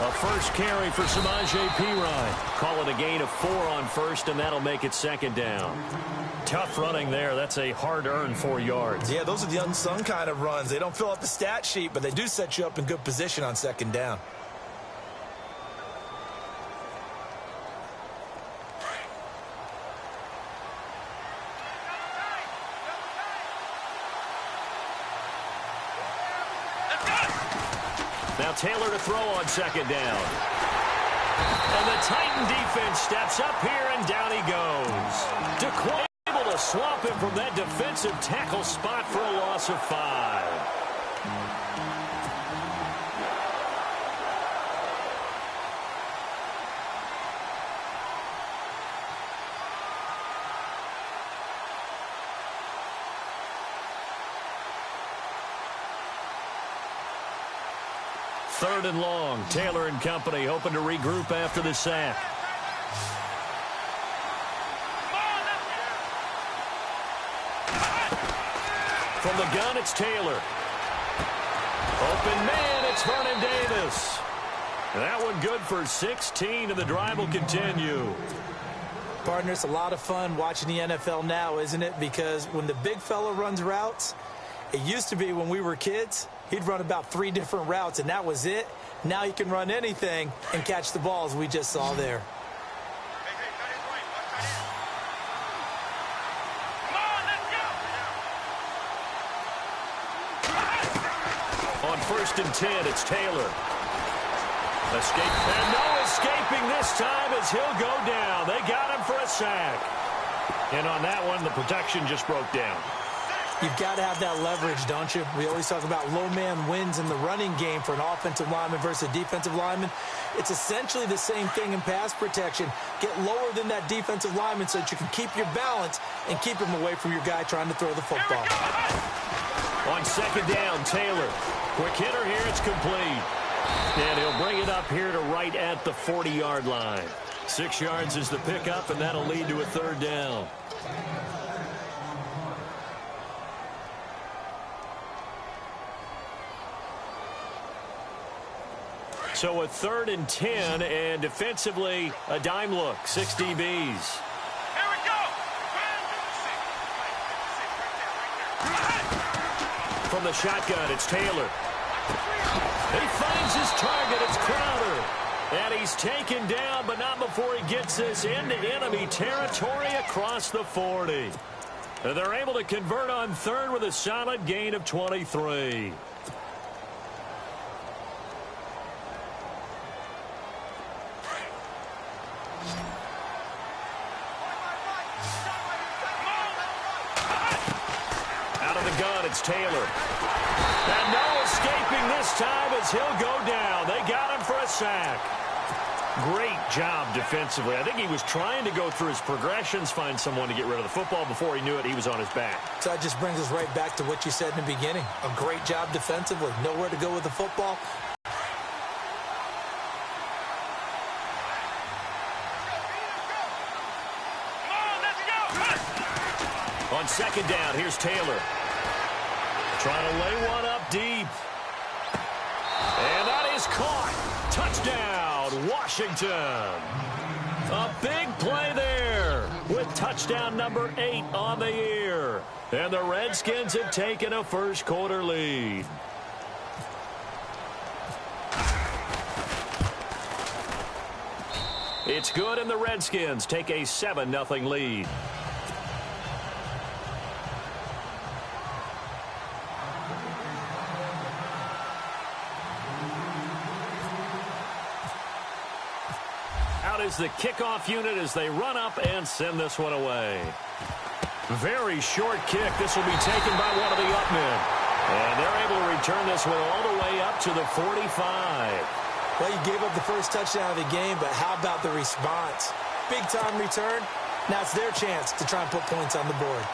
A first carry for Samaje Perine. Call it a gain of 4 on first, and that'll make it second down. Tough running there. That's a hard-earned 4 yards. Yeah, those are the unsung kind of runs. They don't fill out the stat sheet, but they do set you up in good position on second down. Now Taylor to throw on second down. And the Titan defense steps up here, and down he goes. DeQuay able to swamp him from that defensive tackle spot for a loss of 5. Third and long. Taylor and company hoping to regroup after the sack. From the gun, it's Taylor. Open man, it's Vernon Davis. That one good for 16, and the drive will continue. Partner, it's a lot of fun watching the NFL now, isn't it? Because when the big fella runs routes, it used to be when we were kids, he'd run about 3 different routes, and that was it. Now he can run anything and catch the balls we just saw there. On first and 10, it's Taylor. Escape, and no escaping this time as he'll go down. They got him for a sack. And on that one, the protection just broke down. You've got to have that leverage, don't you? We always talk about low man wins in the running game for an offensive lineman versus a defensive lineman. It's essentially the same thing in pass protection. Get lower than that defensive lineman so that you can keep your balance and keep him away from your guy trying to throw the football. On second down, Taylor. Quick hitter here, it's complete. And he'll bring it up here to right at the 40-yard line. 6 yards is the pickup, and that'll lead to a third down. So a third and 10, and defensively, a dime look, 6 DBs. Here we go. From the shotgun, it's Taylor. He finds his target, it's Crowder. And he's taken down, but not before he gets this into enemy territory across the 40. And they're able to convert on third with a solid gain of 23. It's Taylor. And no escaping this time as he'll go down. They got him for a sack. Great job defensively. I think he was trying to go through his progressions, find someone to get rid of the football. Before he knew it, he was on his back. So that just brings us right back to what you said in the beginning. A great job defensively. Nowhere to go with the football. On second down, here's Taylor. Trying to lay one up deep. And that is caught. Touchdown, Washington. A big play there with touchdown number 8 on the year. And the Redskins have taken a first quarter lead. It's good, and the Redskins take a 7-0 lead. Is the kickoff unit as they run up and send this one away. Very short kick. This will be taken by one of the up men. And they're able to return this one all the way up to the 45. Well, you gave up the first touchdown of the game, but how about the response? Big-time return. Now it's their chance to try and put points on the board.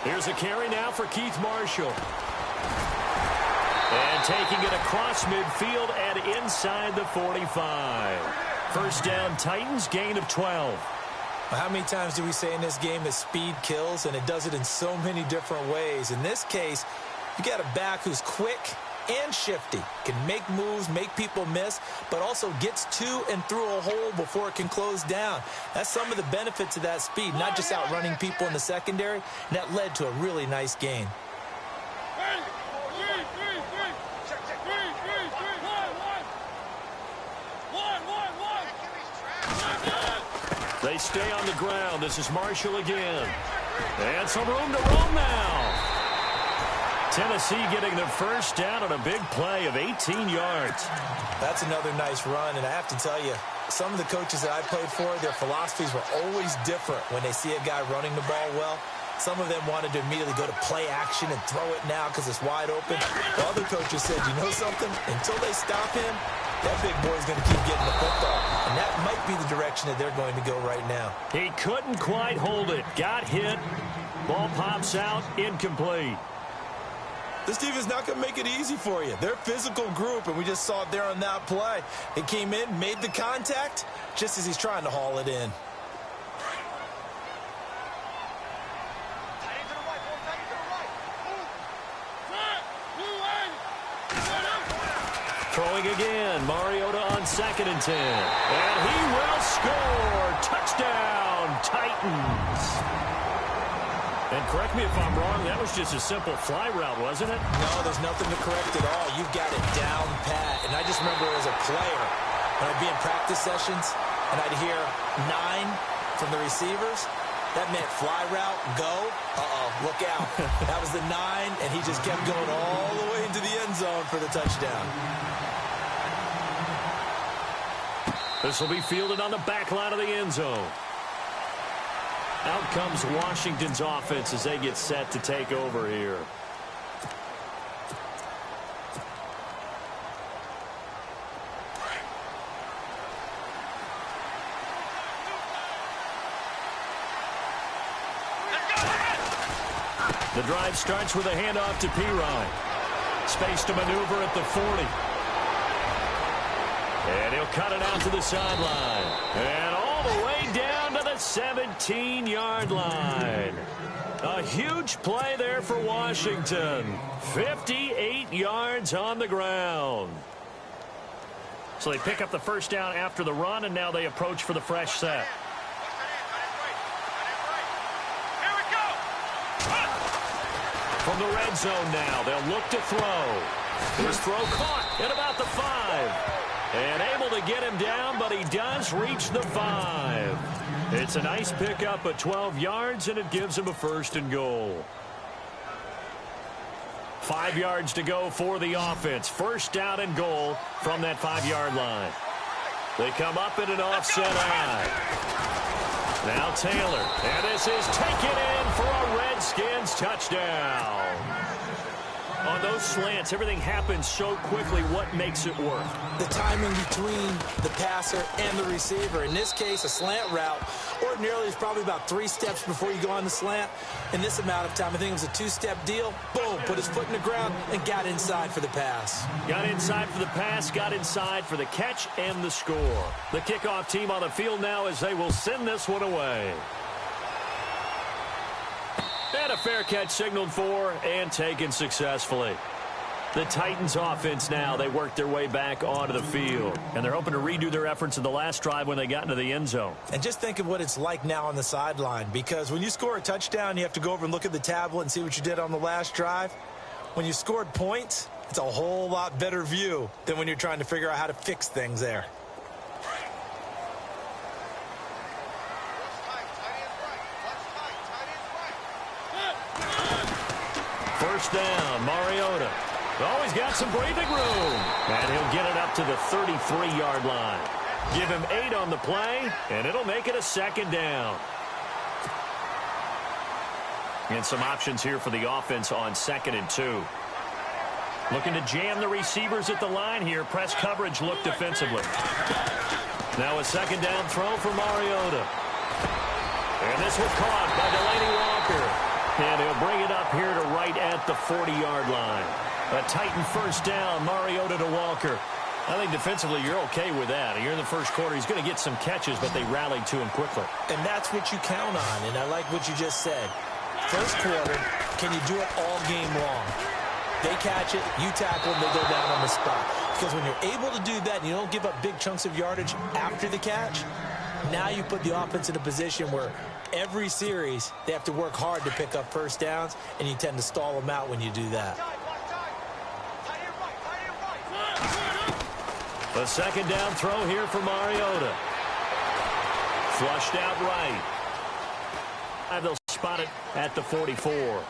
Here's a carry now for Keith Marshall. And taking it across midfield and inside the 45. First down, Titans, gain of 12. How many times do we say in this game that speed kills, and it does it in so many different ways? In this case, you got a back who's quick and shifty, can make moves, make people miss, but also gets to and through a hole before it can close down. That's some of the benefits of that speed, not just outrunning people in the secondary, and that led to a really nice gain. They stay on the ground. This is Marshall again. And some room to roam now. Tennessee getting the first down on a big play of 18 yards. That's another nice run, and I have to tell you, some of the coaches that I played for, their philosophies were always different when they see a guy running the ball well. Some of them wanted to immediately go to play action and throw it now because it's wide open. While other coaches said, you know something? Until they stop him, that big boy's going to keep getting the football. And that might be the direction that they're going to go right now. He couldn't quite hold it. Got hit. Ball pops out. Incomplete. This defense is not going to make it easy for you. They're a physical group, and we just saw it there on that play. It came in, made the contact, just as he's trying to haul it in. Throwing again. Mariota on 2nd and 10. And he will score. Touchdown, Titans. And correct me if I'm wrong, that was just a simple fly route, wasn't it? No, there's nothing to correct at all. You've got it down pat. And I just remember as a player, when I'd be in practice sessions, and I'd hear 9 from the receivers, that meant fly route, go, look out. That was the 9, and he just kept going all the way into the end zone for the touchdown. This will be fielded on the back line of the end zone. Out comes Washington's offense as they get set to take over here. The drive starts with a handoff to Pirine. Space to maneuver at the 40. And he'll cut it out to the sideline. And all the way down to the 17-yard line. A huge play there for Washington. 58 yards on the ground. So they pick up the first down after the run, and now they approach for the fresh set. From the red zone now, they'll look to throw. His throw caught at about the 5. And able to get him down, but he does reach the 5. It's a nice pickup at 12 yards, and it gives him a 1st and goal. 5 yards to go for the offense. First down and goal from that 5-yard line. They come up in an offset eye. Now Taylor, and this is taken in for a Redskins touchdown. On those slants, everything happens so quickly. What makes it work? The timing between the passer and the receiver. In this case, a slant route ordinarily is probably about 3 steps before you go on the slant. In this amount of time, I think it was a 2-step deal. Boom, put his foot in the ground and got inside for the pass. Got inside for the pass, got inside for the catch and the score. The kickoff team on the field now as they will send this one away. And a fair catch signaled for and taken successfully. The Titans offense now, they work their way back onto the field. And they're hoping to redo their efforts in the last drive when they got into the end zone. And just think of what it's like now on the sideline. Because when you score a touchdown, you have to go over and look at the tablet and see what you did on the last drive. When you scored points, it's a whole lot better view than when you're trying to figure out how to fix things there. First down, Mariota. Oh, he's got some breathing room. And he'll get it up to the 33-yard line. Give him 8 on the play, and it'll make it a 2nd down. And some options here for the offense on 2nd and 2. Looking to jam the receivers at the line here. Press coverage look defensively. Now a 2nd down throw for Mariota. And this was caught by Delaney Walker. And he'll bring it up here to right at the 40-yard line. A Titan first down, Mariota to Walker. I think defensively you're okay with that. You're in the first quarter. He's going to get some catches, but they rallied to him quickly. And that's what you count on, and I like what you just said. First quarter, can you do it all game long? They catch it, you tackle them, they go down on the spot. Because when you're able to do that and you don't give up big chunks of yardage after the catch, now you put the offense in a position where every series they have to work hard to pick up first downs, and you tend to stall them out when you do that. The second down throw here for Mariota. Flushed out right. They'll spot it at the 44.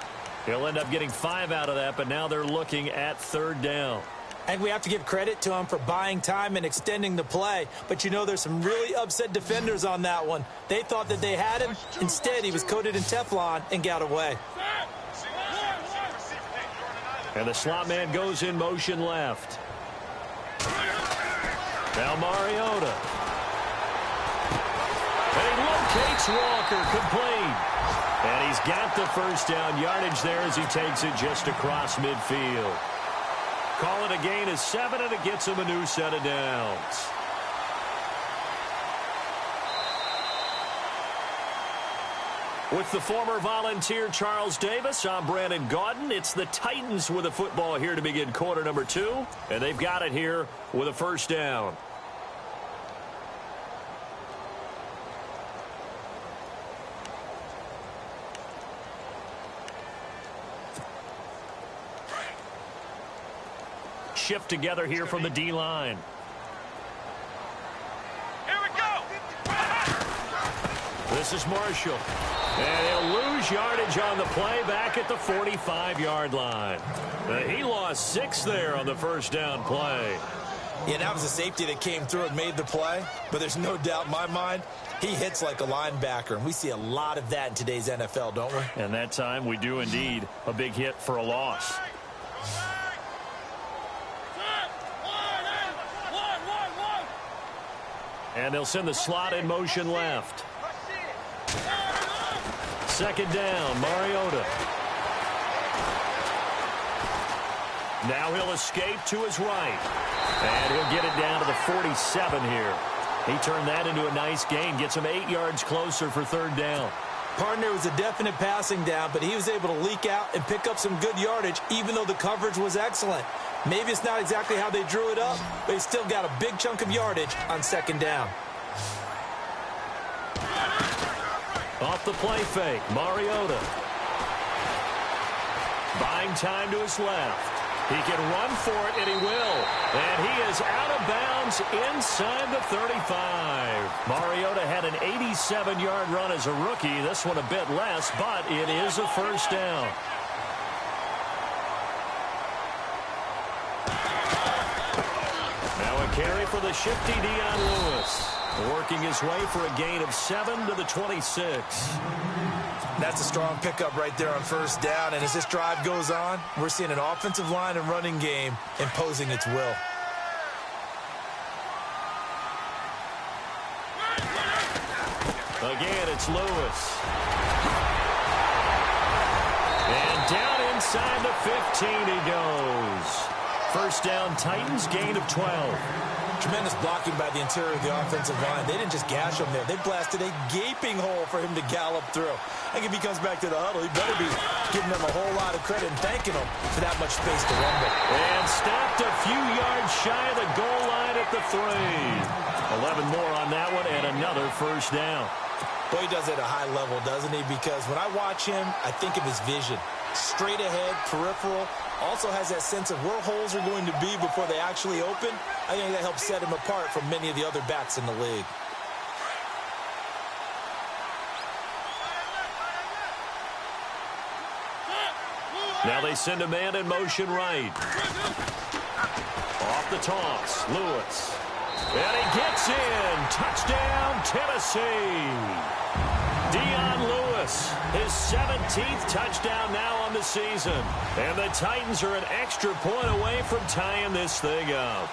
He'll end up getting 5 out of that, but now they're looking at third down. And we have to give credit to him for buying time and extending the play. But you know there's some really upset defenders on that one. They thought that they had him. Instead, he was coated in Teflon and got away. And the slot man goes in motion left. Now Mariota. And he locates Walker, complete. And he's got the first down yardage there as he takes it just across midfield. Call it a gain of 7, and it gets him a new set of downs. With the former Volunteer Charles Davis, I'm Brandon Gaudin. It's the Titans with a football here to begin quarter number 2, and they've got it here with a first down. Shift together here from the D-line. Here we go. This is Marshall. And he'll lose yardage on the play back at the 45-yard line. He lost 6 there on the first down play. Yeah, that was a safety that came through and made the play. But there's no doubt in my mind, he hits like a linebacker. And we see a lot of that in today's NFL, don't we? And that time we do indeed. A big hit for a loss. And they'll send the slot in motion left. Second down, Mariota. Now he'll escape to his right. And he'll get it down to the 47 here. He turned that into a nice gain. Gets him 8 yards closer for third down. Partner was a definite passing down, but he was able to leak out and pick up some good yardage, even though the coverage was excellent. Maybe it's not exactly how they drew it up, but he still got a big chunk of yardage on second down. Off the play fake, Mariota. Buying time to his left. He can run for it, and he will. And he is out of bounds inside the 35. Mariota had an 87-yard run as a rookie. This one a bit less, but it is a first down. Now a carry for the shifty Dion Lewis. Working his way for a gain of 7 to the 26. That's a strong pickup right there on first down. And as this drive goes on, we're seeing an offensive line and running game imposing its will. Again, it's Lewis. And down inside the 15 he goes. First down, Titans, gain of 12. Tremendous blocking by the interior of the offensive line. They didn't just gash him there. They blasted a gaping hole for him to gallop through. I think if he comes back to the huddle, he better be giving them a whole lot of credit and thanking them for that much space to rumble. And stopped a few yards shy of the goal line at the 3. 11 more on that one, and another first down. Boy, he does it at a high level, doesn't he? Because when I watch him, I think of his vision. Straight ahead, peripheral. Also has that sense of where holes are going to be before they actually open. I think that helps set him apart from many of the other backs in the league. Now they send a man in motion right. Off the toss, Lewis. And he gets in. Touchdown, Tennessee. Dion Lewis, his 17th touchdown now on the season. And the Titans are an extra point away from tying this thing up.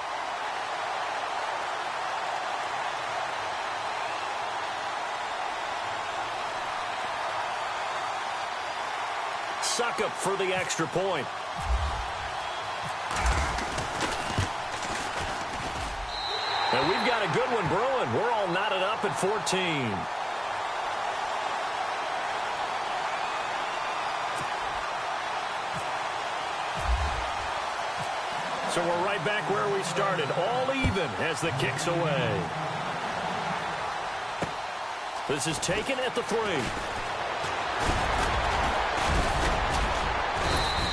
Suck up for the extra point. And we've got a good one brewing. We're all knotted up at 14. So we're right back where we started, all even as the kick's away. This is taken at the 3.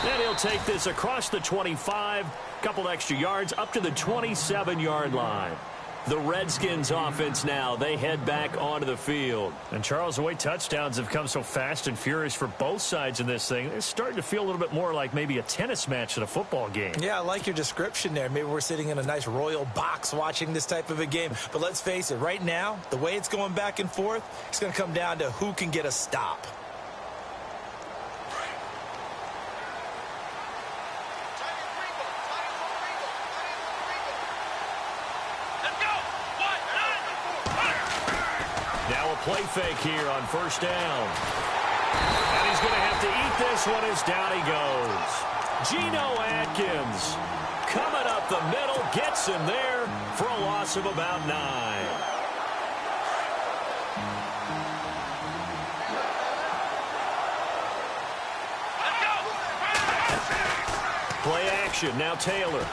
And he'll take this across the 25, couple extra yards up to the 27-yard line. The Redskins offense now, they head back onto the field. And Charles, the way touchdowns have come so fast and furious for both sides in this thing, it's starting to feel a little bit more like maybe a tennis match than a football game. Yeah, I like your description there. Maybe we're sitting in a nice royal box watching this type of a game. But let's face it, right now, the way it's going back and forth, it's going to come down to who can get a stop. Play fake here on first down. And he's going to have to eat this one as down he goes. Geno Atkins coming up the middle, gets him there for a loss of about 9. Play action, now Taylor.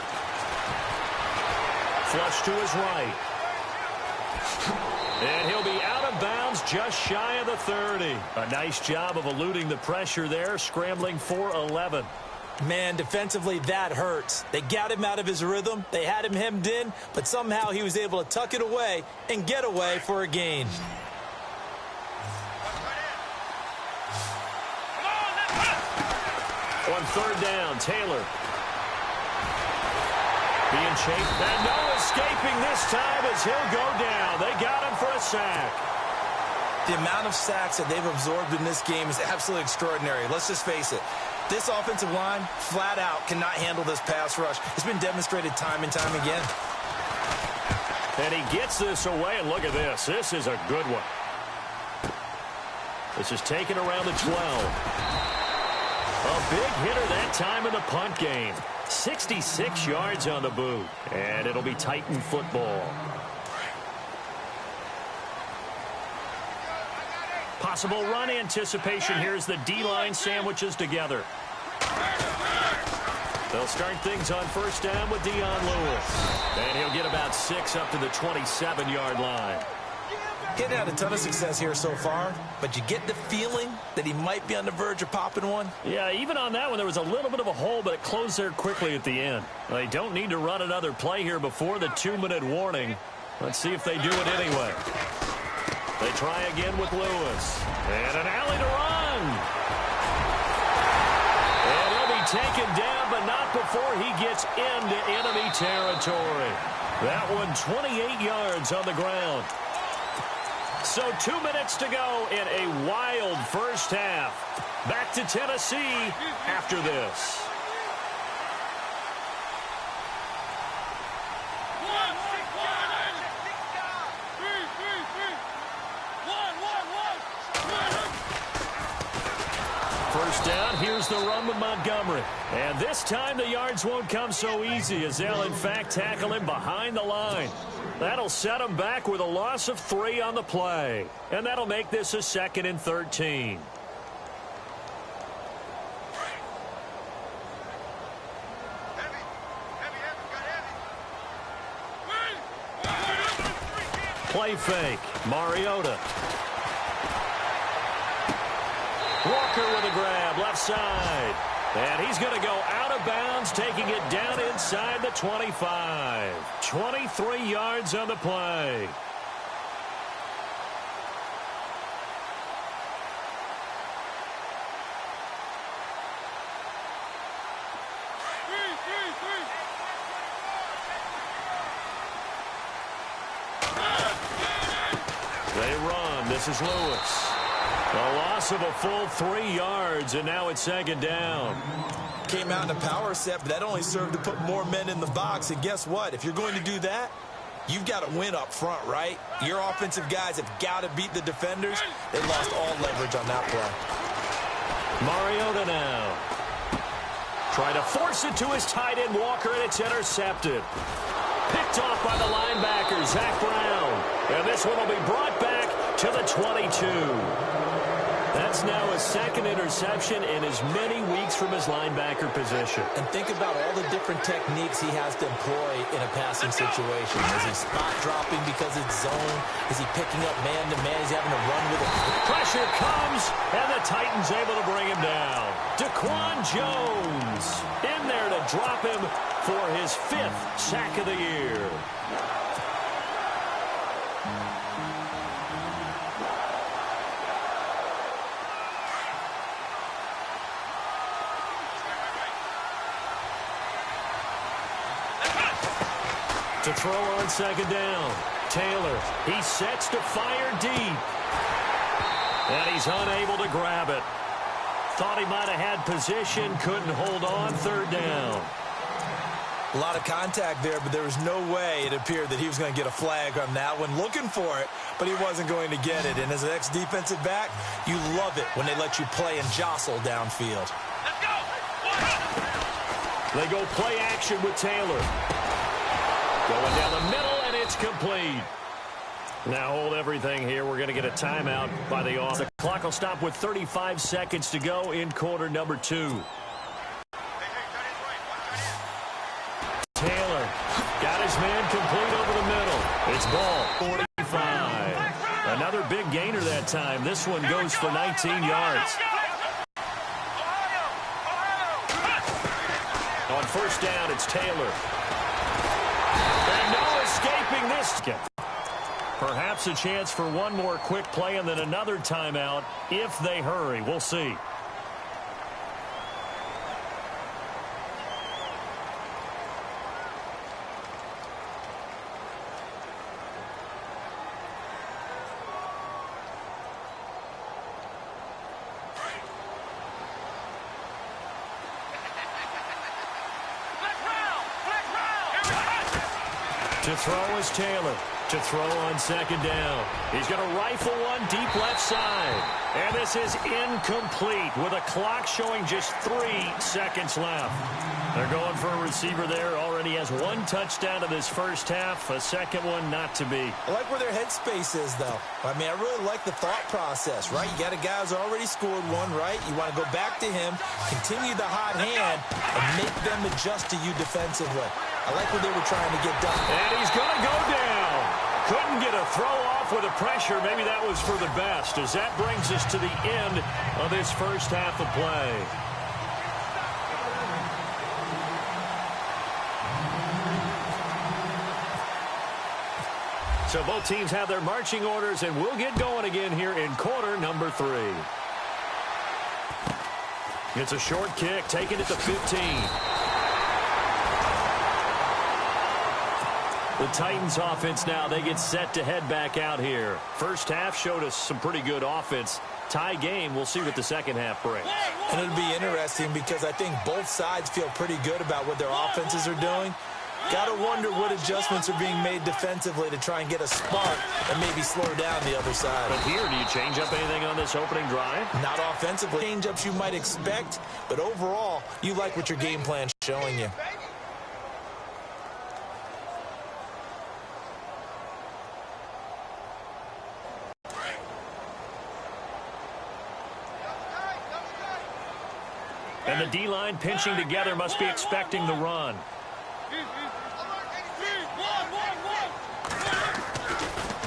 Flush to his right. And he'll be out of bounds just shy of the 30. A nice job of eluding the pressure there, scrambling for 11. Man, defensively, that hurts. They got him out of his rhythm. They had him hemmed in, but somehow he was able to tuck it away and get away for a gain. On third down, Taylor. Being chased, and no escaping this time as he'll go down. They got him for a sack. The amount of sacks that they've absorbed in this game is absolutely extraordinary. Let's just face it. This offensive line, flat out, cannot handle this pass rush. It's been demonstrated time and time again. And he gets this away, and look at this. This is a good one. This is taken around the 12. A big hitter that time in the punt game. 66 yards on the boot. And it'll be Titan football. Possible run anticipation. Here's the D-line sandwiches together. They'll start things on first down with Dion Lewis. And he'll get about 6 up to the 27-yard line. Getting had a ton of success here so far, but you get the feeling that he might be on the verge of popping one. Yeah, even on that one, there was a little bit of a hole, but it closed there quickly at the end. They don't need to run another play here before the 2-minute warning. Let's see if they do it anyway. They try again with Lewis. And an alley to run. And he'll be taken down, but not before he gets into enemy territory. That one 28 yards on the ground. So 2 minutes to go in a wild first half. Back to Tennessee after this. First down, here's the run with Montgomery. And this time the yards won't come so easy as they'll in fact tackle him behind the line. That'll set him back with a loss of 3 on the play. And that'll make this a 2nd and 13. Play fake. Mariota. Walker with a grab, left side. And he's going to go out of bounds, taking it down inside the 25. 23 yards on the play. They run. This is Lewis. A loss of a full 3 yards, and now it's 2nd down. Came out in a power set, but that only served to put more men in the box. And guess what? If you're going to do that, you've got to win up front, right? Your offensive guys have got to beat the defenders. They lost all leverage on that play. Mariota now. Trying to force it to his tight end, Walker, and it's intercepted. Picked off by the linebacker, Zach Brown. And this one will be brought back to the 22. That's now his second interception in as many weeks from his linebacker position. And think about all the different techniques he has to employ in a passing situation. Is he spot dropping because it's zone? Is he picking up man-to-man? Is he having to run with it? Pressure comes, and the Titans able to bring him down. Daquan Jones in there to drop him for his 5th sack of the year. To throw on second down. Taylor, he sets to fire deep. And he's unable to grab it. Thought he might have had position, couldn't hold on, third down. A lot of contact there, but there was no way it appeared that he was going to get a flag on that one. Looking for it, but he wasn't going to get it. And as an ex-defensive back, you love it when they let you play and jostle downfield. Let's go. They go play action with Taylor. Going down the middle, and it's complete. Now hold everything here. We're going to get a timeout by the offense. The clock will stop with 35 seconds to go in quarter number 2. Taylor got his man complete over the middle. It's ball 45. Another big gainer that time. This one goes for 19 yards. On first down, it's Taylor. And no escaping this. Perhaps a chance for one more quick play and then another timeout if they hurry. We'll see. To throw is Taylor. To throw on second down. He's going to rifle one deep left side. And this is incomplete with a clock showing just 3 seconds left. They're going for a receiver there. Already has 1 touchdown in this first half. A second one not to be. I like where their headspace is, though. I mean, I really like the thought process, right? You got a guy who's already scored one, right? You want to go back to him, continue the hot hand, and make them adjust to you defensively. I like what they were trying to get done. And he's going to go down. Couldn't get a throw off with the pressure. Maybe that was for the best, as that brings us to the end of this first half of play. So both teams have their marching orders, and we'll get going again here in quarter number 3. It's a short kick, taken at the 15. The Titans offense now, they get set to head back out here. First half showed us some pretty good offense. Tie game, we'll see what the second half brings. And it'll be interesting because I think both sides feel pretty good about what their offenses are doing. Got to wonder what adjustments are being made defensively to try and get a spark and maybe slow down the other side. But here, do you change up anything on this opening drive? Not offensively. Change-ups you might expect, but overall, you like what your game plan's showing you. And the D-line pinching together must be expecting the run.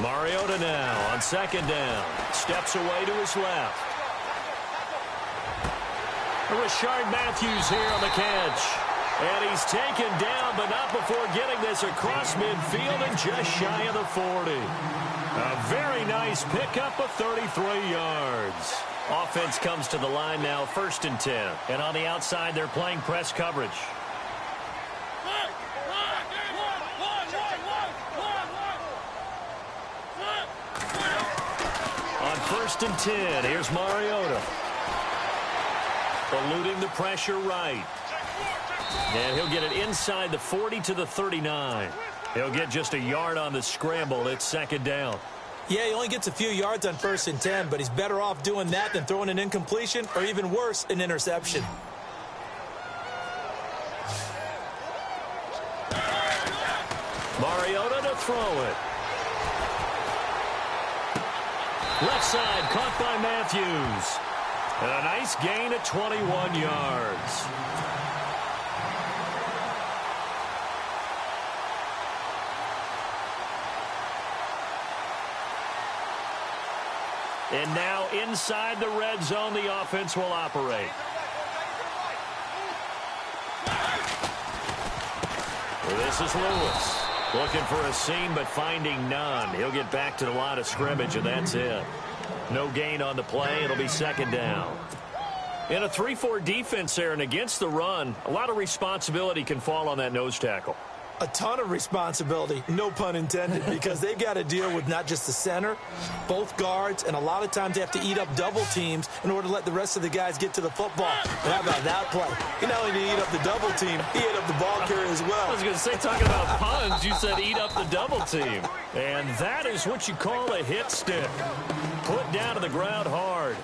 Mariota now on second down. Steps away to his left. Rashard Matthews here on the catch. And he's taken down, but not before getting this across midfield and just shy of the 40. A very nice pickup of 33 yards. Offense comes to the line now, 1st and 10. And on the outside, they're playing press coverage. On 1st and 10, here's Mariota. Eluding the pressure right. And he'll get it inside the 40 to the 39. He'll get just a yard on the scramble. It's second down. Yeah, he only gets a few yards on 1st and 10, but he's better off doing that than throwing an incompletion or even worse, an interception. Mariota to throw it. Left side, caught by Matthews. And a nice gain at 21 yards. And now inside the red zone, the offense will operate. This is Lewis. Looking for a seam, but finding none. He'll get back to the line of scrimmage, and that's it. No gain on the play. It'll be second down. In a 3-4 defense there and against the run, a lot of responsibility can fall on that nose tackle. A ton of responsibility, no pun intended, because they've got to deal with not just the center, both guards, and a lot of times they have to eat up double teams in order to let the rest of the guys get to the football. And how about that play? He not only did he eat up the double team, he ate up the ball carrier as well. I was going to say, talking about puns, you said eat up the double team. And that is what you call a hit stick. Put down to the ground hard.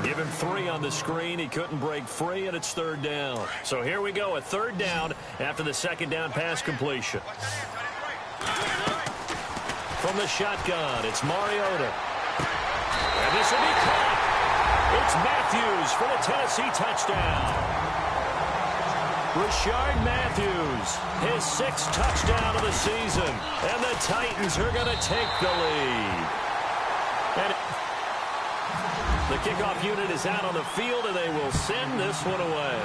Give him 3 on the screen. He couldn't break free, and it's third down. So here we go, a third down after the second down pass completion. From the shotgun, it's Mariota. And this will be caught. It's Matthews for the Tennessee touchdown. Rashard Matthews, his 6th touchdown of the season. And the Titans are going to take the lead. And the kickoff unit is out on the field, and they will send this one away.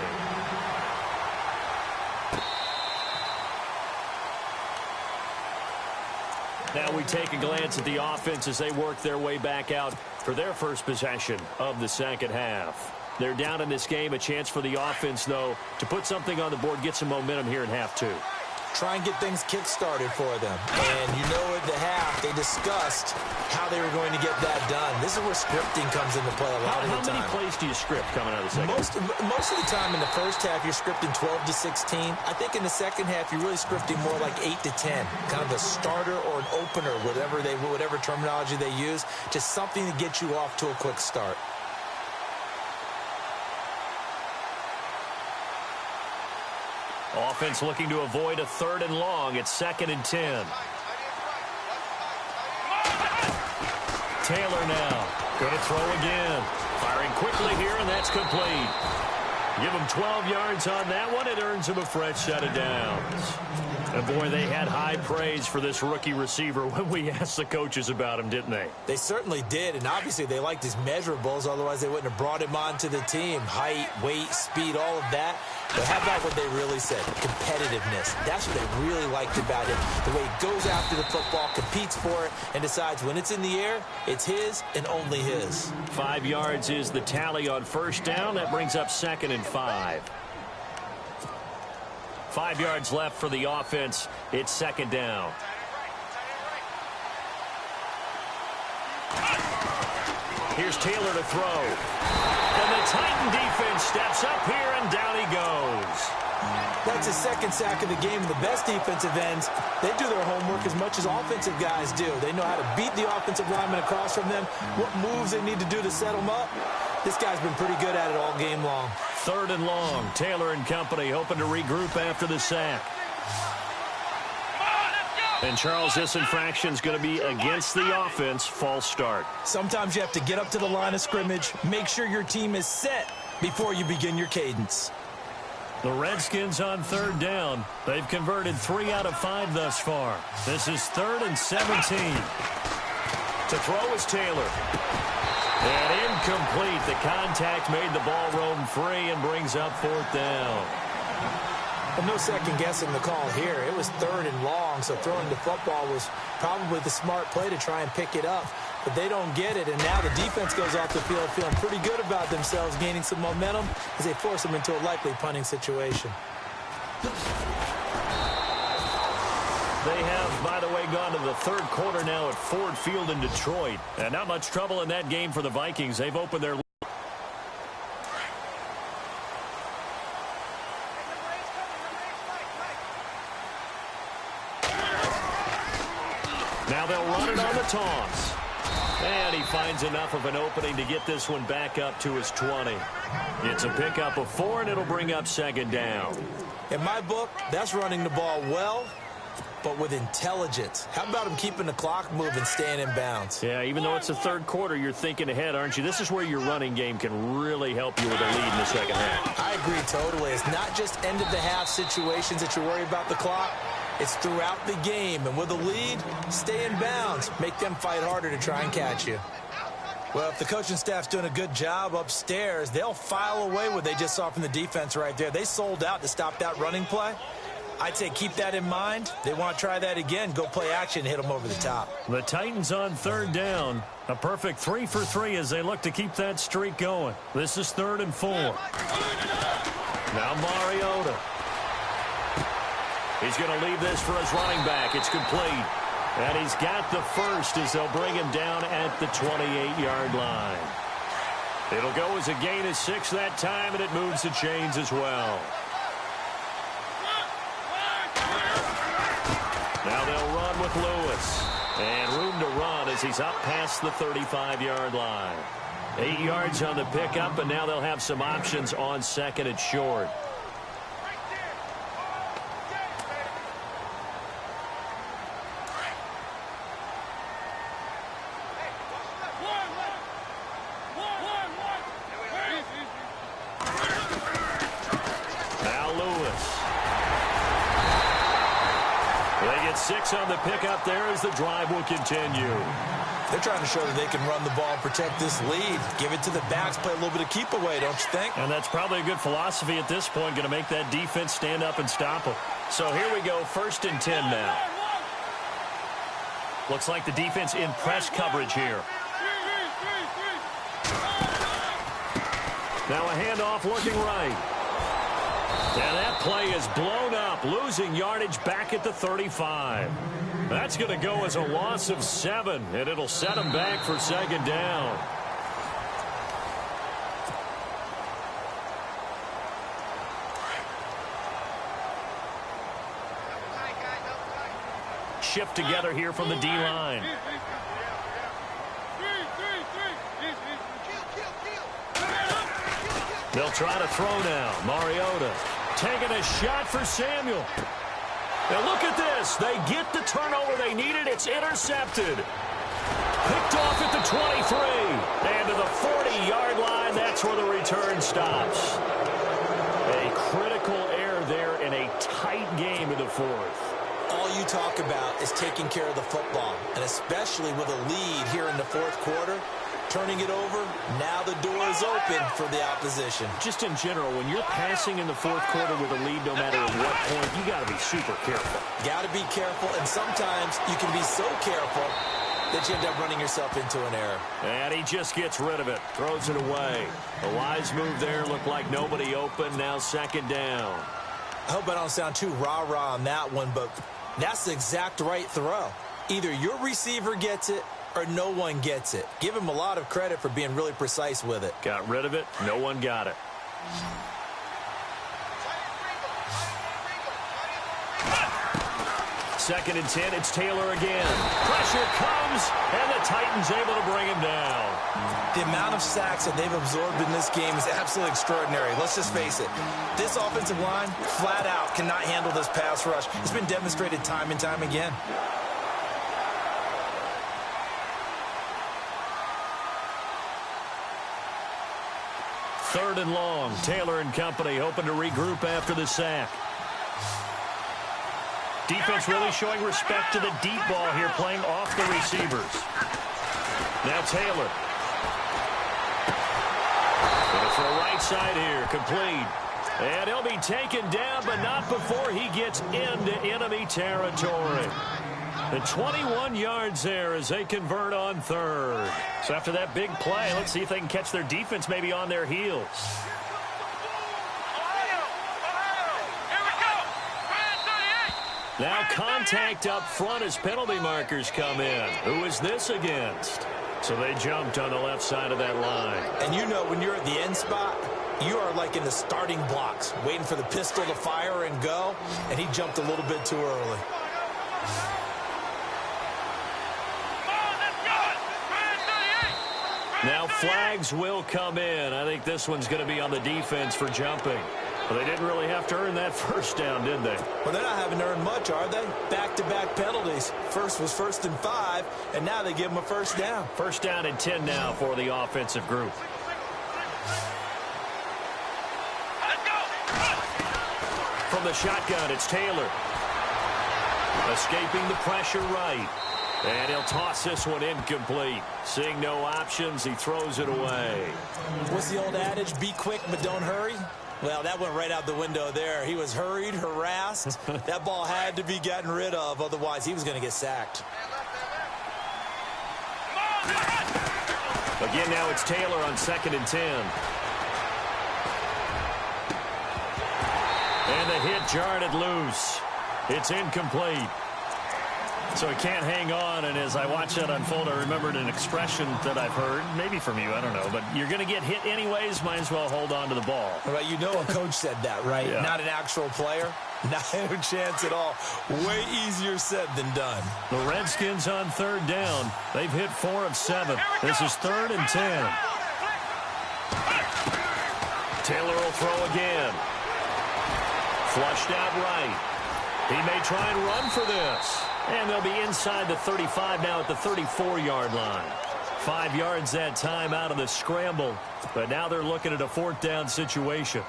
Now we take a glance at the offense as they work their way back out for their first possession of the second half. They're down in this game. A chance for the offense, though, to put something on the board, get some momentum here in half 2. Try and get things kick-started for them. And you know at the half, they discussed how they were going to get that done. This is where scripting comes into play a lot of the time. How many plays do you script coming out of the second half? Most of the time in the first half, you're scripting 12 to 16. I think in the second half, you're really scripting more like 8 to 10. Kind of a starter or an opener, whatever terminology they use. Just something to get you off to a quick start. Offense looking to avoid a 3rd and long. It's 2nd and 10. Taylor now. Going to throw again. Firing quickly here, and that's complete. Give him 12 yards on that one. It earns him a fresh set of downs. And, boy, they had high praise for this rookie receiver when we asked the coaches about him, didn't they? They certainly did, and obviously they liked his measurables. Otherwise, they wouldn't have brought him onto the team. Height, weight, speed, all of that. But how about what they really said? Competitiveness. That's what they really liked about him. The way he goes after the football, competes for it, and decides when it's in the air, it's his and only his. 5 yards is the tally on first down. That brings up 2nd and 5. 5 yards left for the offense. It's 2nd down. Here's Taylor to throw. And the Titan defense steps up here, and down he goes. That's his 2nd sack of the game. The best defensive ends, they do their homework as much as offensive guys do. They know how to beat the offensive lineman across from them, what moves they need to do to set them up. This guy's been pretty good at it all game long. 3rd and long. Taylor and company hoping to regroup after the sack. And, Charles, this infraction's going to be against the offense. False start. Sometimes you have to get up to the line of scrimmage, make sure your team is set before you begin your cadence. The Redskins on 3rd down. They've converted 3 out of 5 thus far. This is 3rd and 17. To throw is Taylor. And incomplete. The contact made the ball roam free and brings up 4th down. Well, no second guessing the call here. It was 3rd and long, so throwing the football was probably the smart play to try and pick it up. But they don't get it, and now the defense goes off the field feeling pretty good about themselves, gaining some momentum as they force them into a likely punting situation. They have, by the way, gone to the 3rd quarter now at Ford Field in Detroit. And not much trouble in that game for the Vikings. They've opened their lead. Now they'll run it on the toss. And he finds enough of an opening to get this one back up to his 20. It's a pickup of 4, and it'll bring up 2nd down. In my book, that's running the ball well but with intelligence. How about him keeping the clock moving, staying in bounds? Yeah, even though it's the third quarter, you're thinking ahead, aren't you? This is where your running game can really help you with a lead in the second half. I agree totally. It's not just end-of-the-half situations that you worry about the clock. It's throughout the game. And with a lead, stay in bounds. Make them fight harder to try and catch you. Well, if the coaching staff's doing a good job upstairs, they'll file away what they just saw from the defense right there. They sold out to stop that running play. I'd say keep that in mind. They want to try that again. Go play action, hit them over the top. The Titans on third down. A perfect 3 for 3 as they look to keep that streak going. This is 3rd and 4. Now Mariota. He's going to leave this for his running back. It's complete. And he's got the first as they'll bring him down at the 28-yard line. It'll go as a gain of 6 that time, and it moves the chains as well. Now they'll run with Lewis. And room to run as he's up past the 35-yard line. 8 yards on the pickup, and now they'll have some options on second and short. Now Lewis. They get 6 on the pickup there as the drive will continue. They're trying to show that they can run the ball and protect this lead. Give it to the backs, play a little bit of keep away, don't you think? And that's probably a good philosophy at this point, going to make that defense stand up and stop them. So here we go, 1st and 10 now. Looks like the defense in press coverage here. Now a handoff looking right. And that play is blown up, losing yardage back at the 35. That's going to go as a loss of 7, and it'll set them back for 2nd down. Shift together here from the D-line. They'll try to throw now. Mariota taking a shot for Samuel. Now look at this. They get the turnover they needed. It's intercepted. Picked off at the 23. And to the 40-yard line, that's where the return stops. A critical error there in a tight game in the 4th. All you talk about is taking care of the football, and especially with a lead here in the 4th quarter. Turning it over, now the door is open for the opposition. Just in general, when you're passing in the 4th quarter with a lead, no matter at what point, you got to be super careful. Got to be careful, and sometimes you can be so careful that you end up running yourself into an error. And he just gets rid of it, throws it away. A wise move there, looked like nobody open, now 2nd down. I hope I don't sound too rah-rah on that one, but that's the exact right throw. Either your receiver gets it, or no one gets it. Give him a lot of credit for being really precise with it. Got rid of it. No one got it. Second and 10. It's Taylor again. Pressure comes, and the Titans able to bring him down. The amount of sacks that they've absorbed in this game is absolutely extraordinary. Let's just face it. This offensive line, flat out, cannot handle this pass rush. It's been demonstrated time and time again. Third and long. Taylor and company hoping to regroup after the sack. Defense really showing respect to the deep ball here, playing off the receivers. Now Taylor. Going for a right side here, complete. And he'll be taken down, but not before he gets into enemy territory. The 21 yards there as they convert on 3rd. So after that big play, let's see if they can catch their defense maybe on their heels. Now contact up front as penalty markers come in. Who is this against? So they jumped on the left side of that line. And you know when you're at the end spot, you are like in the starting blocks, waiting for the pistol to fire and go, and he jumped a little bit too early. Now flags will come in. I think this one's going to be on the defense for jumping. Well, they didn't really have to earn that first down, did they? Well, they're not having to earn much, are they? Back-to-back penalties. First was 1st and 5, and now they give them a first down. First down and 10 now for the offensive group. From the shotgun, it's Taylor. Escaping the pressure right. And he'll toss this one incomplete. Seeing no options, he throws it away. What's the old adage? Be quick, but don't hurry? Well, that went right out the window there. He was hurried, harassed. That ball had to be gotten rid of, otherwise he was going to get sacked. Again, now it's Taylor on 2nd and 10. And the hit jarred it loose. It's incomplete. So he can't hang on, and as I watch that unfold, I remembered an expression that I've heard, maybe from you, I don't know, but you're going to get hit anyways, might as well hold on to the ball. Well, you know a coach said that, right? Yeah. Not an actual player. Not a chance at all. Way easier said than done. The Redskins on 3rd down. They've hit 4 of 7. This is 3rd and 10. Taylor will throw again. Flushed out right. He may try and run for this. And they'll be inside the 35 now at the 34-yard line. 5 yards that time out of the scramble. But now they're looking at a 4th down situation.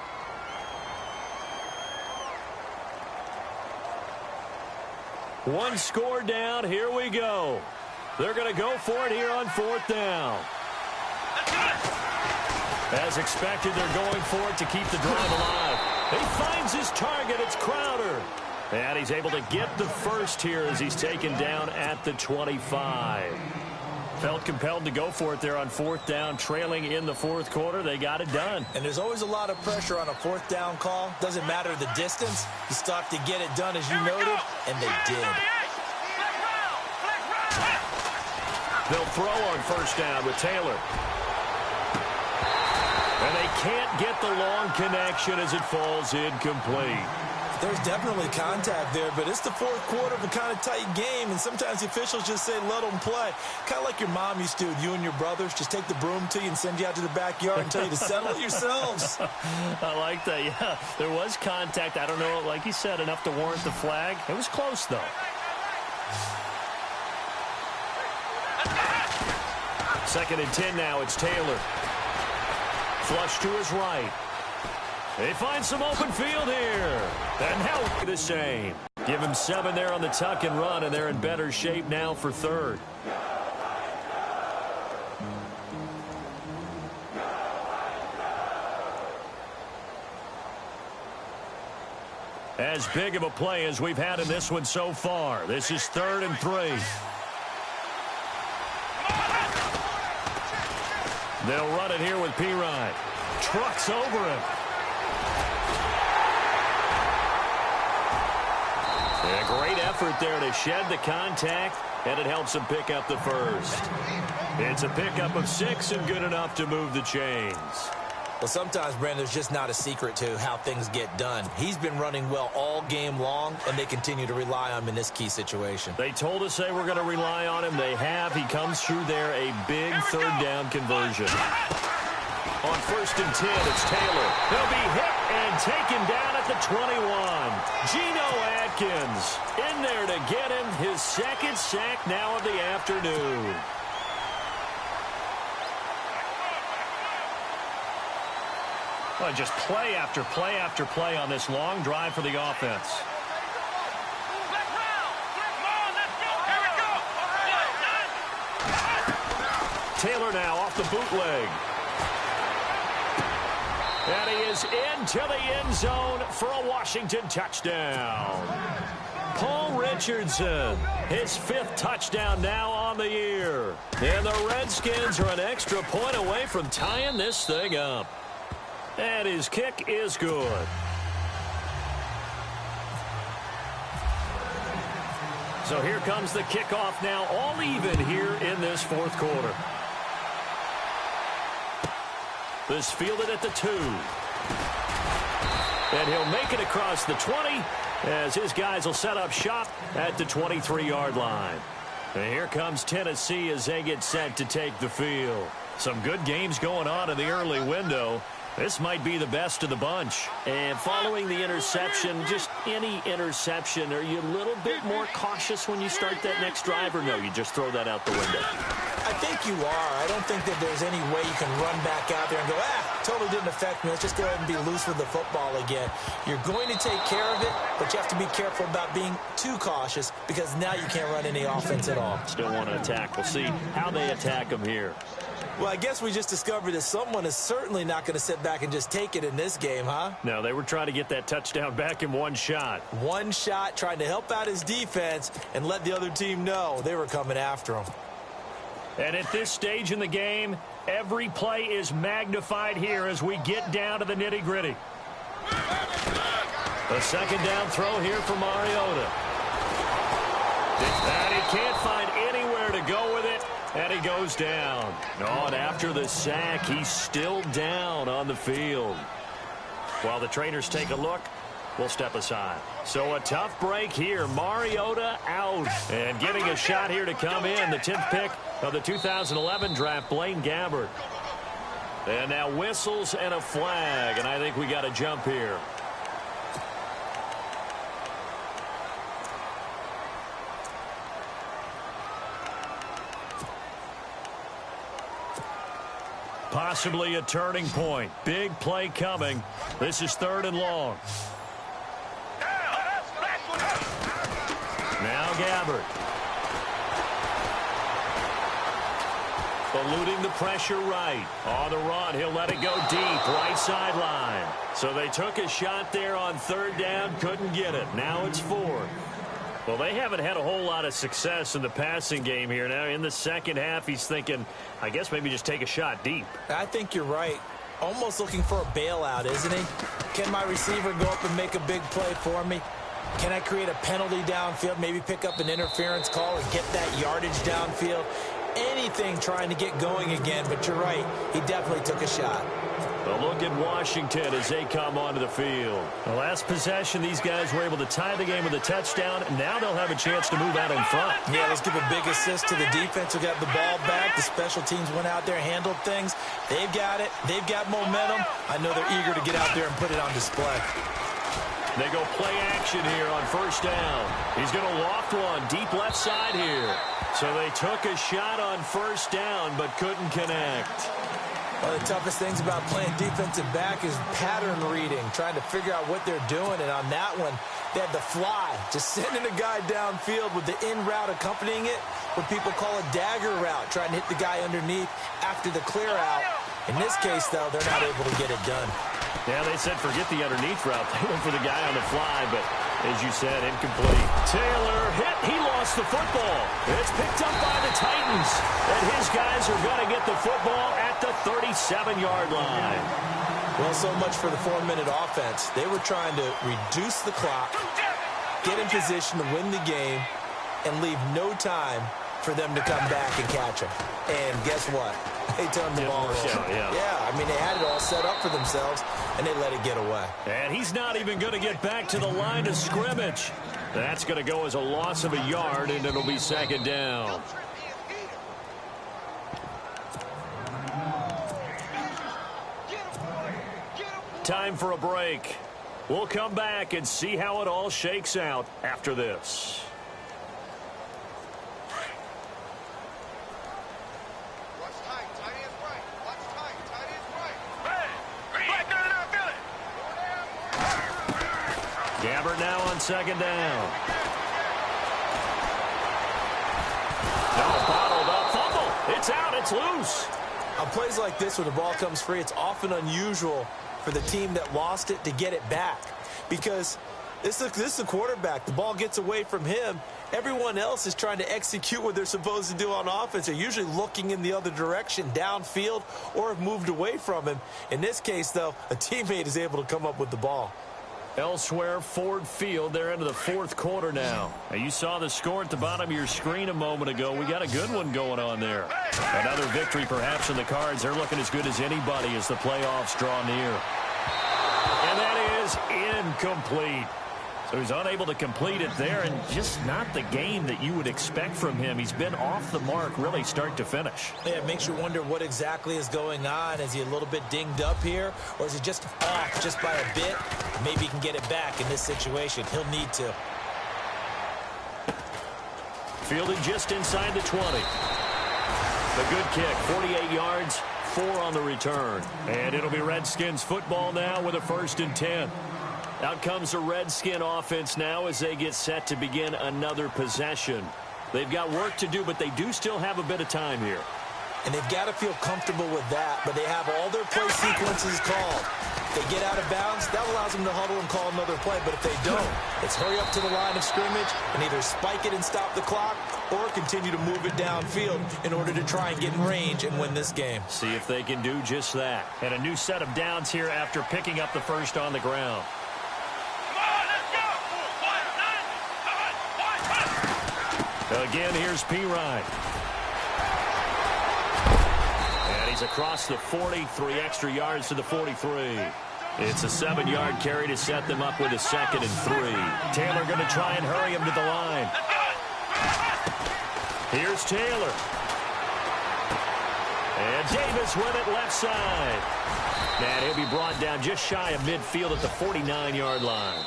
One score down. Here we go. They're going to go for it here on 4th down. As expected, they're going for it to keep the drive alive. He finds his target. It's Crowder. And he's able to get the first here as he's taken down at the 25. Felt compelled to go for it there on 4th down, trailing in the 4th quarter. They got it done. And there's always a lot of pressure on a 4th down call. Doesn't matter the distance. You still have to get it done, as you noted, and they did. They'll throw on 1st down with Taylor. And they can't get the long connection as it falls incomplete. There's definitely contact there, but it's the 4th quarter of a kind of tight game, and sometimes the officials just say, let them play. Kind of like your mom used to with you and your brothers. Just take the broom to you and send you out to the backyard and tell you to settle it yourselves. I like that, yeah. There was contact. I don't know, like you said, enough to warrant the flag. It was close, though. 2nd and 10 now. It's Taylor. Flush to his right. They find some open field here. And now the same. Give him 7 there on the tuck and run, and they're in better shape now for 3rd. As big of a play as we've had in this one so far. This is 3rd and 3. They'll run it here with P-Ryan. Trucks over him. A great effort there to shed the contact, and it helps him pick up the first. It's a pickup of 6 and good enough to move the chains. Well, sometimes, Brandon, there's just not a secret to how things get done. He's been running well all game long, and they continue to rely on him in this key situation. They told us they were going to rely on him. They have. He comes through there, a big 3rd down conversion. On 1st and 10, it's Taylor. He'll be hit and taken down at the 21. Geno Atkins in there to get him his 2nd sack now of the afternoon. Well, just play after play after play on this long drive for the offense. Taylor now off the bootleg. And he is into the end zone for a Washington touchdown. Paul Richardson, his 5th touchdown now on the year. And the Redskins are an extra point away from tying this thing up. And his kick is good. So here comes the kickoff now, all even here in this 4th quarter. This fielded at the 2. And he'll make it across the 20 as his guys will set up shop at the 23-yard line. And here comes Tennessee as they get set to take the field. Some good games going on in the early window. This might be the best of the bunch. And following the interception, just any interception, are you a little bit more cautious when you start that next drive, or no, you just throw that out the window? I think you are. I don't think that there's any way you can run back out there and go, totally didn't affect me. Let's just go ahead and be loose with the football again. You're going to take care of it, but you have to be careful about being too cautious because now you can't run any offense at all. Still want to attack. We'll see how they attack them here. Well, I guess we just discovered that someone is certainly not going to sit back and just take it in this game, huh? No, they were trying to get that touchdown back in one shot. One shot, trying to help out his defense and let the other team know they were coming after him. And at this stage in the game, every play is magnified here as we get down to the nitty-gritty. A second down throw here for Mariota. And he can't find anywhere to go with it. And he goes down. Oh, and after the sack, he's still down on the field. While the trainers take a look, we'll step aside. So a tough break here. Mariota out. And getting a shot here to come in, the 10th pick of the 2011 draft, Blaine Gabbert. And now whistles and a flag, and I think we got to jump here. Possibly a turning point. Big play coming. This is 3rd and long. Now Gabbert. Eluding the pressure right. On the run, he'll let it go deep. Right sideline. So they took a shot there on 3rd down. Couldn't get it. Now it's 4th. Well, they haven't had a whole lot of success in the passing game here. Now, in the second half, he's thinking, I guess maybe just take a shot deep. I think you're right. Almost looking for a bailout, isn't he? Can my receiver go up and make a big play for me? Can I create a penalty downfield, maybe pick up an interference call and get that yardage downfield? Anything trying to get going again, but you're right. He definitely took a shot. A look at Washington as they come onto the field. The last possession, these guys were able to tie the game with a touchdown. Now they'll have a chance to move out in front. Yeah, let's give a big assist to the defense who got the ball back. The special teams went out there, handled things. They've got it. They've got momentum. I know they're eager to get out there and put it on display. They go play action here on 1st down. He's going to loft one deep left side here. So they took a shot on 1st down but couldn't connect. One of the toughest things about playing defensive back is pattern reading, trying to figure out what they're doing. And on that one, they had the fly, just sending a guy downfield with the in route accompanying it, what people call a dagger route, trying to hit the guy underneath after the clear out. In this case, though, they're not able to get it done. Yeah, they said forget the underneath route. They went for the guy on the fly, but as you said, incomplete. Taylor hit. He lost the football. It's picked up by the Titans. And his guys are going to get the football at the 37-yard line. Well, so much for the 4-minute offense. They were trying to reduce the clock, get in position to win the game, and leave no time for them to come back and catch them. And guess what? They turned the ball over. Yeah, I mean, they had it all set up for themselves, and they let it get away. And he's not even going to get back to the line of scrimmage. That's going to go as a loss of a yard, and it'll be 2nd down. Time for a break. We'll come back and see how it all shakes out after this. Gabbert now on 2nd down. Bottled up. Fumble. It's out. It's loose. On plays like this where the ball comes free, it's often unusual for the team that lost it to get it back. Because this is the quarterback. The ball gets away from him. Everyone else is trying to execute what they're supposed to do on offense. They're usually looking in the other direction, downfield, or have moved away from him. In this case, though, a teammate is able to come up with the ball. Elsewhere, Ford Field, they're into the 4th quarter now. You saw the score at the bottom of your screen a moment ago. We got a good one going on there. Another victory perhaps in the cards. They're looking as good as anybody as the playoffs draw near. And that is incomplete. who's unable to complete it there, and just not the game that you would expect from him. He's been off the mark really start to finish. Yeah, it makes you wonder what exactly is going on. Is he a little bit dinged up here, or is he just off just by a bit? Maybe he can get it back in this situation. He'll need to. Fielded just inside the 20. The good kick, 48 yards, 4 on the return. And it'll be Redskins football now with a 1st and 10. Out comes the Redskin offense now as they get set to begin another possession. They've got work to do, but they do still have a bit of time here. And they've got to feel comfortable with that, but they have all their play sequences called. If they get out of bounds, that allows them to huddle and call another play. But if they don't, it's hurry up to the line of scrimmage and either spike it and stop the clock or continue to move it downfield in order to try and get in range and win this game. See if they can do just that. And a new set of downs here after picking up the first on the ground. Again, here's P-Ryan. And he's across the 40, 3 extra yards to the 43. It's a 7-yard carry to set them up with a 2nd and 3. Taylor going to try and hurry him to the line. Here's Taylor. And Davis with it left side. And he'll be brought down just shy of midfield at the 49-yard line.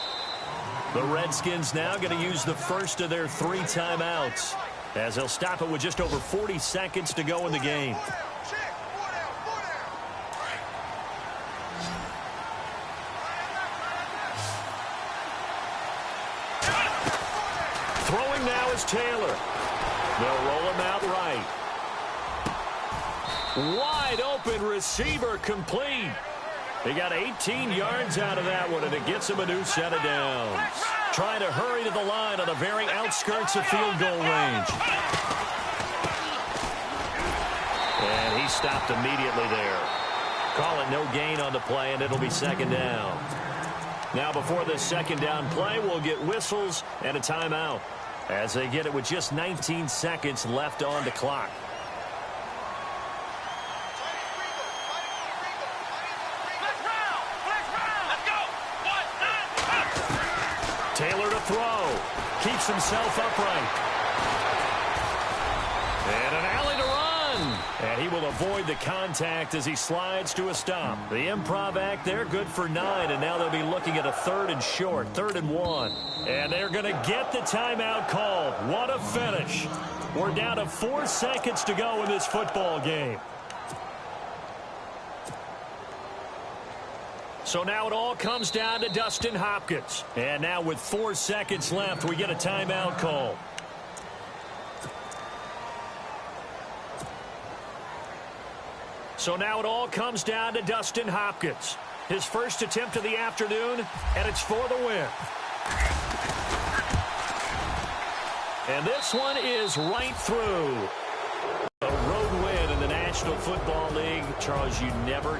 The Redskins now going to use the first of their 3 timeouts as they'll stop it with just over 40 seconds to go in the game. Throwing now is Taylor. They'll roll him out right. Wide open receiver complete. He got 18 yards out of that one, and it gets him a new set of downs. Trying to hurry to the line on the very outskirts of field goal range. And he stopped immediately there. Call it no gain on the play, and it'll be 2nd down. Now before this 2nd down play, we'll get whistles and a timeout as they get it with just 19 seconds left on the clock. Taylor to throw. Keeps himself upright. And an alley to run. And he will avoid the contact as he slides to a stop. The improv act there, good for 9. And now they'll be looking at a 3rd and short, 3rd and 1. And they're going to get the timeout called. What a finish. We're down to 4 seconds to go in this football game. So now it all comes down to Dustin Hopkins. And now with 4 seconds left, we get a timeout call. So now it all comes down to Dustin Hopkins. His first attempt of the afternoon, and it's for the win. And this one is right through. A road win in the National Football League. Charles, you never